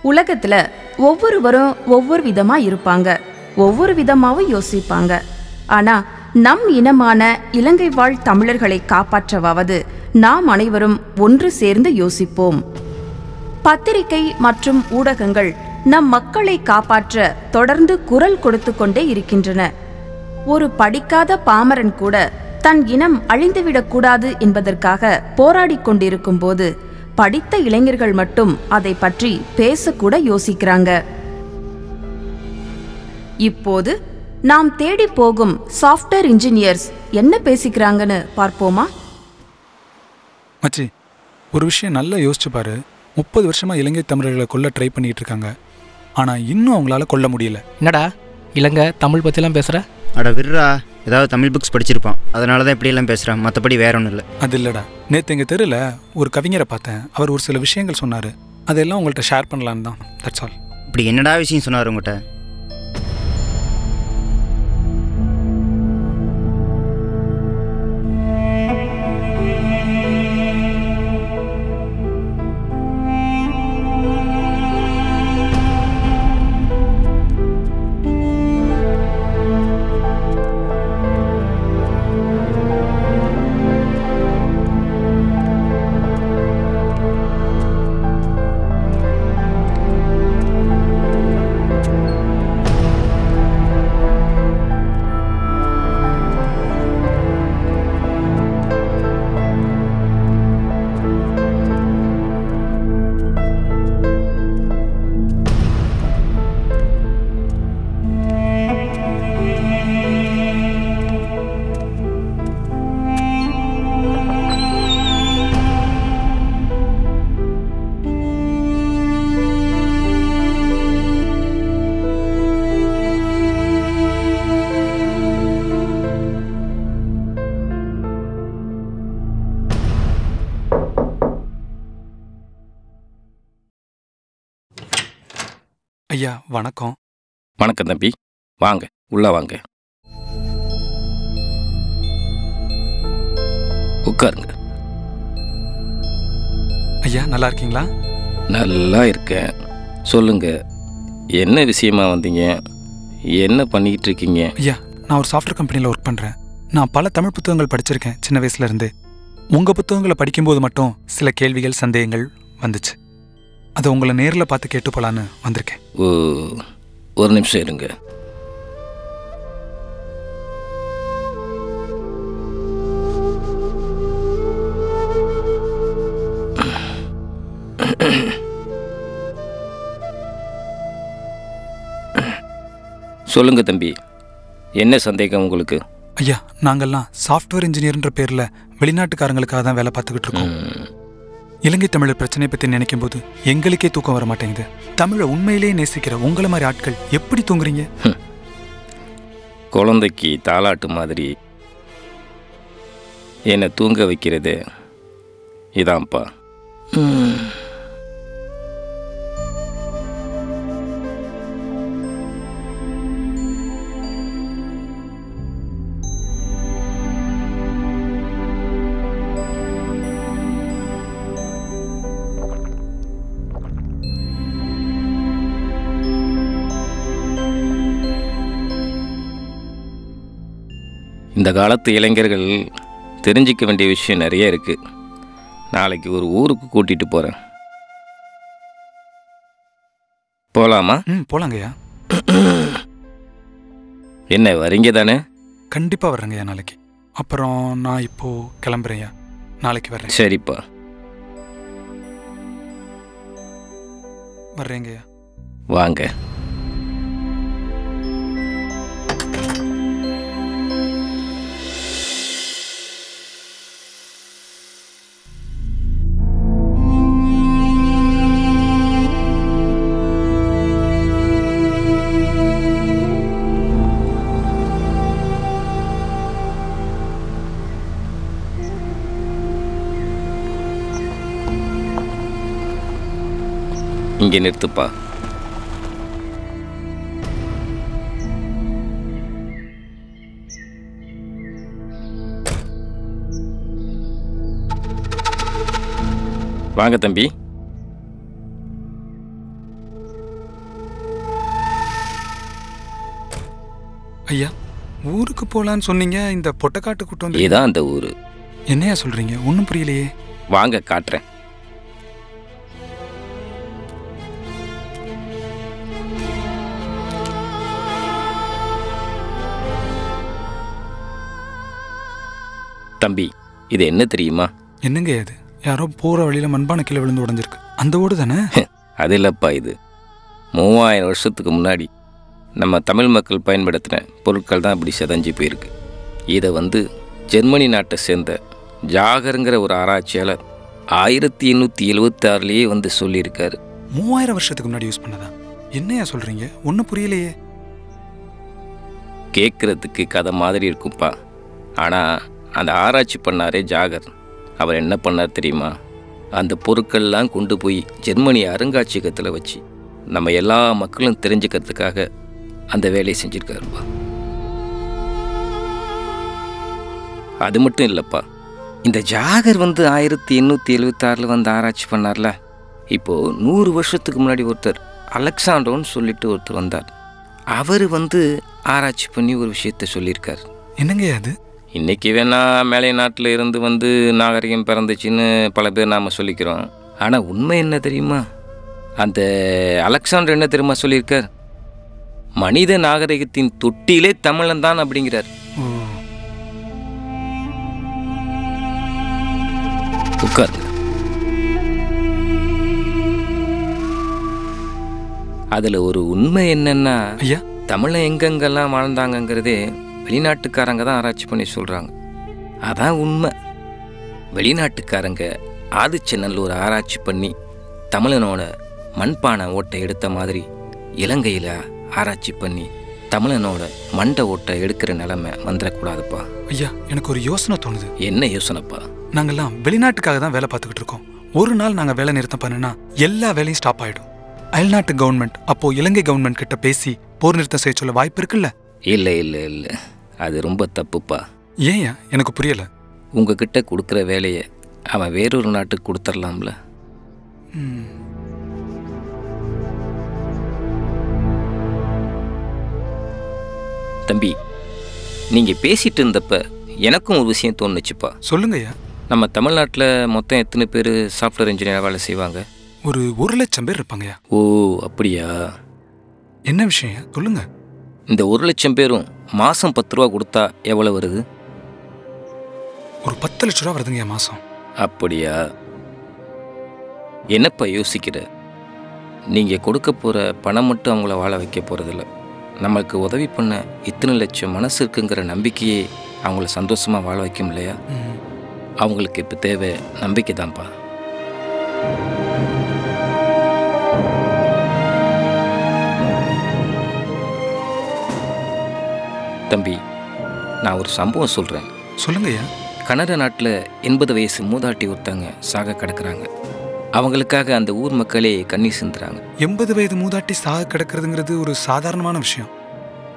உலகத்துல ஒவ்வொருவரும் ஒவ்வொரு விதமா இருப்பாங்க, ஒவ்வொரு விதமாவும் யோசிப்பாங்க. ஆனா நம் இனமான இலங்கை வாழ் தமிழர்களை காப்பாற்றவாவது நாம் அனைவரும் ஒன்று சேர்ந்து யோசிப்போம். பத்திரிகை மற்றும் ஊடகங்கள் நம் மக்களை காப்பாற்ற தொடர்ந்து குரல் கொடுத்து கொண்டே இருக்கின்றன. ஒரு படிக்காத பாமரன் கூட தன் இனம் அழிந்துவிடக்கூடாது என்பதற்காக போராடி கொண்டிருக்கும் போது படித்த இளைஞர்கள் மட்டும் அதை பற்றி பேசக்கூட யோசிக்கிறாங்க. இப்போது நாம் தேடி போகும் சாஃப்ட்வேர் இன்ஜினியர்ஸ் என்ன பேசிக்கிறாங்கன்னு பார்ப்போமா? மச்சி, ஒரு விஷயம் நல்லா யோசிச்சு பாரு. 30 வருஷமா இலங்கை தமிழர்களை கொல்ல ட்ரை பண்ணிட்டு இருக்காங்க. ஆனா இன்னும் அவங்களால கொல்ல முடியல. என்னடா இலங்கை தமிழ் பற்றிலாம் பேசுகிற? அட விட்றா, ஏதாவது தமிழ் புக்ஸ் படிச்சிருப்பான், அதனால தான் இப்படியெல்லாம் பேசுகிறான், மற்றபடி வேற ஒன்றும் இல்லை. அது இல்லைடா, நேற்று எங்கள் தெருவில் ஒரு கவிஞரை பார்த்தேன். அவர் ஒரு சில விஷயங்கள் சொன்னார். அதெல்லாம் உங்கள்கிட்ட ஷேர் பண்ணலான்னு தான். That's all. இப்படி என்னடா விஷயம் சொன்னார் உங்கள்கிட்ட? ஐயா வணக்கம். வணக்கம் தம்பி, வாங்க உள்ள வாங்க, உட்காருங்க. ஐயா நல்லா இருக்கீங்களா? நல்லா இருக்கேன். சொல்லுங்க, என்ன விஷயமா வந்தீங்க? என்ன பண்ணிக்கிட்டு இருக்கீங்க? ஐயா, நான் ஒரு சாஃப்ட்வேர் கம்பெனியில் ஒர்க் பண்ணுறேன். நான் பல தமிழ் புத்தகங்கள் படிச்சிருக்கேன் சின்ன வயசுலேருந்து. உங்கள் புத்தகங்களை படிக்கும்போது மட்டும் சில கேள்விகள் சந்தேகங்கள் வந்துச்சு. அதை உங்களை நேரில் பார்த்து கேட்டு போலான்னு வந்திருக்கேன். ஒரு நிமிஷம் இருங்க. சொல்லுங்க தம்பி, என்ன சந்தேகம் உங்களுக்கு? ஐயா, நாங்கள்லாம் சாஃப்ட்வேர் இன்ஜினியர்ன்ற பேரில் வெளிநாட்டுக்காரங்களுக்காக தான் வேலை பார்த்துக்கிட்டு இருக்கோம். இலங்கை தமிழர் பிரச்சனை பற்றி நினைக்கும் போது எங்களுக்கே தூக்கம் வர மாட்டேங்குது. தமிழை உண்மையிலேயே நேசிக்கிற உங்களை மாதிரி ஆட்கள் எப்படி தூங்குறீங்க? குழந்தைக்கு தாலாட்டு மாதிரி என்னை தூங்க வைக்கிறது இதான்ப்பா. இந்த காலத்து இளைஞர்கள் தெரிஞ்சிக்க வேண்டிய விஷயம் நிறைய இருக்குது. நாளைக்கு ஒரு ஊருக்கு கூட்டிகிட்டு போகிறேன். போகலாமா? போலாங்கய்யா. என்ன வரீங்க தானே? கண்டிப்பாக வர்றேங்கய்யா நாளைக்கு. அப்புறம் நான் இப்போ கிளம்புறேன்யா. நாளைக்கு வர்றேன். சரிப்பா. வர்றேங்கய்யா. வாங்க. இங்கே நிறுத்துப்பா. வாங்க தம்பி. ஐயா, ஊருக்கு போகலான்னு சொன்னீங்க, இந்த பொட்டக்காட்டு கூட்டம் வந்து இதான் அந்த ஊர். என்னையா சொல்றீங்க? ஒன்றும் புரியலையே. வாங்க காட்டுறேன். தம்பி, இது என்ன தெரியுமா? என்னங்க இது? யாரோ போகிற வழியில் மண்பானை கீழே விழுந்து உடஞ்சிருக்கு. அந்த ஓடு தானே? அது இல்லைப்பா, இது 3000 வருஷத்துக்கு முன்னாடி நம்ம தமிழ் மக்கள் பயன்படுத்தின பொருட்கள் தான் இப்படி செதஞ்சு போயிருக்கு. இதை ஜெர்மனி நாட்டை சேர்ந்த ஜாகருங்கிற ஒரு ஆராய்ச்சியாளர் 1876 சொல்லியிருக்காரு. 3000 வருஷத்துக்கு முன்னாடி யூஸ் பண்ணதா? என்னையா சொல்றீங்க? ஒன்றும் புரியலையே. கேட்குறதுக்கு கதை மாதிரி இருக்கும்ப்பா. ஆனால் அந்த ஆராய்ச்சி பண்ணாரே ஜாகர், அவர் என்ன பண்ணார் தெரியுமா? அந்த பொருட்கள்லாம் கொண்டு போய் ஜெர்மனி அருங்காட்சியகத்தில் வச்சு நம்ம எல்லா மக்களும் தெரிஞ்சுக்கிறதுக்காக அந்த வேலையை செஞ்சுருக்காருப்பா. அது மட்டும் இல்லைப்பா, இந்த ஜாகர் 1876 ஆராய்ச்சி பண்ணார்ல, இப்போது 100 வருஷத்துக்கு முன்னாடி ஒருத்தர் அலெக்சாண்டோன்னு சொல்லிட்டு ஒருத்தர் வந்தார். அவர் ஆராய்ச்சி பண்ணி ஒரு விஷயத்த சொல்லியிருக்கார். என்னங்க அது? இன்றைக்கி வேணா மேலை நாட்டில் இருந்து நாகரிகம் பிறந்துச்சின்னு பல பேர் நாம் சொல்லிக்கிறோம். ஆனால் உண்மை என்ன தெரியுமா? அந்த அலெக்சாண்டர் என்ன தெரியுமா சொல்லியிருக்கார்? மனித நாகரிகத்தின் தொட்டிலே தமிழன் தான் அப்படிங்கிறார். உட்கார். அதில் ஒரு உண்மை என்னன்னா, ஐயா, தமிழன் எங்கெங்கெல்லாம் வாழ்ந்தாங்கங்கிறதே வெளிநாட்டுக்காரங்க தான் ஆராய்ச்சி பண்ணி சொல்கிறாங்க. அதான் உண்மை. வெளிநாட்டுக்காரங்க ஆதிச்சநல்லூர் ஆராய்ச்சி பண்ணி தமிழனோட மண்பானை ஓட்டை எடுத்த மாதிரி இலங்கையில் ஆராய்ச்சி பண்ணி தமிழனோட மண்டை ஓட்டை எடுக்கிற நிலைமை வந்துடக்கூடாதுப்பா. ஐயா, எனக்கு ஒரு யோசனை தோணுது. என்ன யோசனைப்பா? நாங்கெல்லாம் வெளிநாட்டுக்காக தான் வேலை பார்த்துக்கிட்டு இருக்கோம். ஒரு நாள் நாங்கள் வேலை நிறுத்தம் பண்ணுனா எல்லா வேலையும் ஸ்டாப் ஆகிடும். அயல்நாட்டு கவர்மெண்ட் அப்போ இலங்கை கவர்மெண்ட் கிட்ட பேசி போர் நிறுத்தம் செய்ய சொல்ல வாய்ப்பு இருக்குல்ல? இல்லை இல்லை இல்லை, அது ரொம்ப தப்புப்பா. ஏன்யா? எனக்கு புரியலை. உங்ககிட்ட கொடுக்குற வேலையை அவன் வேறொரு நாட்டுக்கு கொடுத்துடலாம்ல. தம்பி, நீங்கள் பேசிட்டு இருந்தப்ப எனக்கும் ஒரு விஷயம் தோணுச்சுப்பா. சொல்லுங்கய்யா. நம்ம தமிழ்நாட்டில் மொத்தம் எத்தனை பேர் சாஃப்ட்வேர் இன்ஜினியராக வேலை செய்வாங்க? ஒரு 1,00,000 பேர் இருப்பாங்கய்யா. ஓ, அப்படியா? என்ன விஷயம் சொல்லுங்க. இந்த 1,00,000 பேரும் மாதம் 10 ரூபா கொடுத்தா எவ்வளோ வருது? ஒரு 10 லட்ச ரூபா வருதுங்கய்யா மாதம். அப்படியா? என்னப்பா யோசிக்கிற? நீங்கள் கொடுக்க போகிற பணம் மட்டும் அவங்கள வாழ வைக்க போகிறதில்ல. நம்மளுக்கு உதவி பண்ண இத்தனை லட்சம் மனசு இருக்குங்கிற நம்பிக்கையே அவங்கள சந்தோஷமாக வாழ வைக்கும் இல்லையா? அவங்களுக்கு இப்போ தேவை நம்பிக்கை தான்ப்பா. தம்பி, நான் ஒரு சம்பவம் சொல்கிறேன். சொல்லுங்கய்யா. கனடா நாட்டில் 80 வயசு மூதாட்டி ஒருத்தங்க சாக கிடக்குறாங்க. அவங்களுக்காக அந்த ஊர் மக்களே கண்ணீர் சிந்துறாங்க. 80 வயது மூதாட்டி சாக கிடக்கிறதுங்கிறது ஒரு சாதாரணமான விஷயம்.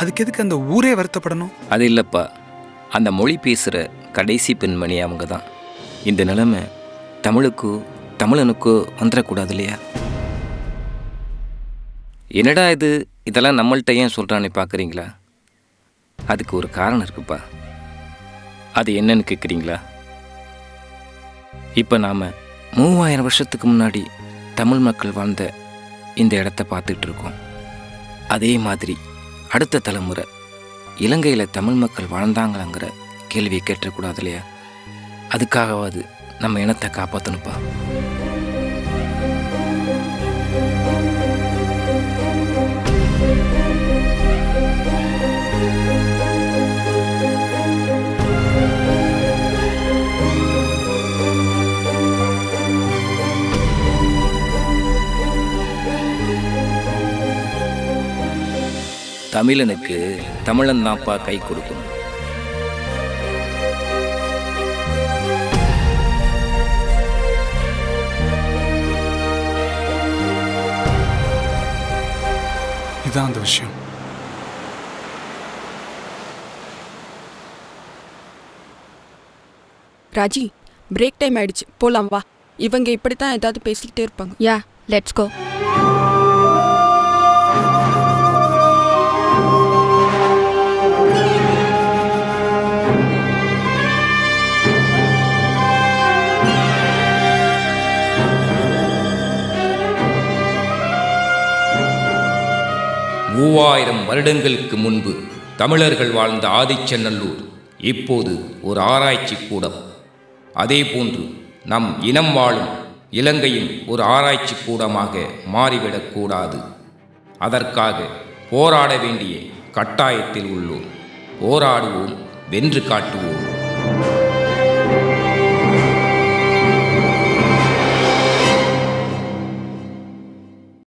அதுக்கு எதுக்கு அந்த ஊரே வருத்தப்படணும்? அது இல்லைப்பா, அந்த மொழி பேசுகிற கடைசி பெண்மணி அவங்க தான். இந்த நிலைமை தமிழுக்கோ தமிழனுக்கோ வந்துடக்கூடாது இல்லையா? என்னடா இதெல்லாம் நம்மள்கிட்ட ஏன் சொல்கிறான்னு பார்க்குறீங்களா? அதுக்கு ஒரு காரணம் இருக்குப்பா. அது என்னன்னு கேட்குறீங்களா? இப்போ நாம் 3000 வருஷத்துக்கு முன்னாடி தமிழ் மக்கள் வாழ்ந்த இந்த இடத்த பார்த்துட்டு இருக்கோம். அதே மாதிரி அடுத்த தலைமுறை இலங்கையில் தமிழ் மக்கள் வாழ்ந்தாங்களாங்கிற கேள்வியை கேட்டக்கூடாது இல்லையா? அதுக்காகவாது நம்ம இனத்தை காப்பாற்றணுப்பா. தமிழனுக்கு தமிழன் தான்ப்பா கை கொடுக்கணும். இதான் அந்த விஷயம். ராஜி, பிரேக் டைம் ஆயிடுச்சு, போலாம் வா. இவங்க இப்படித்தான் ஏதாவது பேசிக்கிட்டே இருப்பாங்க. யா, லெட்ஸ் கோ. மூவாயிரம் வருடங்களுக்கு முன்பு தமிழர்கள் வாழ்ந்த ஆதிச்சநல்லூர் இப்போது ஒரு ஆராய்ச்சி கூடம். அதேபோன்று நம் இனம் வாழும் இலங்கையும் ஒரு ஆராய்ச்சி கூடமாக மாறிவிடக்கூடாது. அதற்காக போராட வேண்டிய கட்டாயத்தில் உள்ளோம். போராடுவோம், வென்று காட்டுவோம்.